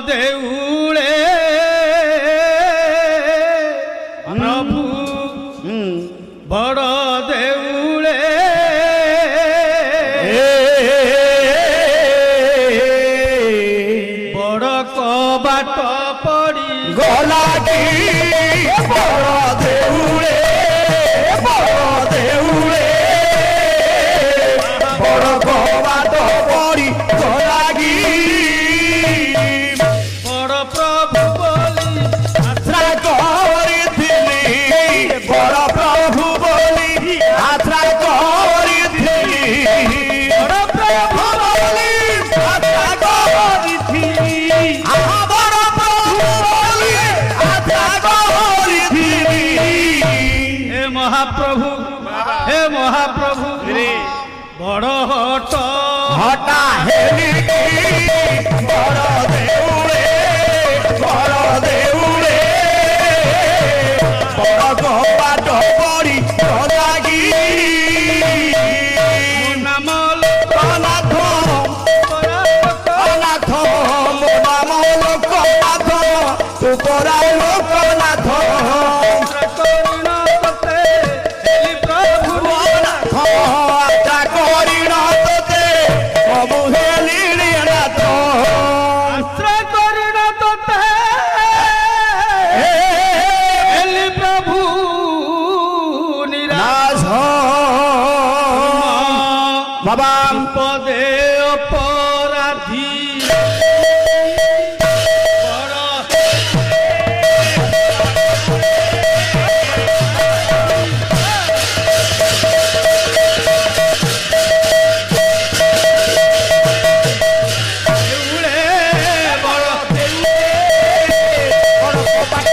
দেউলে প্রভু বড় দেউলে বড় কবাট পড়ি গলাটি বড় দেউলে বড় কবাট পড়ি গলাগি বড় প্রভু বলি আশ্রা করিଥିଲି বড় প্রভু বলি আশ্রা করিଥିଲି বড় প্রভু বলি আশ্রা করিଥିଲି আহা বড় প্রভু বলি আশ্রা করিଥିଲି হে মহাপ্রভু হে মহাপ্রভু বড় হট হটা হেলি বড় দেউলে বড় কবাট পড়ি গলাগি নামল অনাথ অনাথ নাম লোকনাথ তু করাই লোকনাথ করুণ পতে হেলি প্রভু অনাথ আশা করিণ তোতে কবু হেলি নাথ আশ্রয় করুণ তোতে হেলি প্রভু নাথ বাবা পদে অপরাধী বড় দেউলে বড় দেউলে বড় কবাট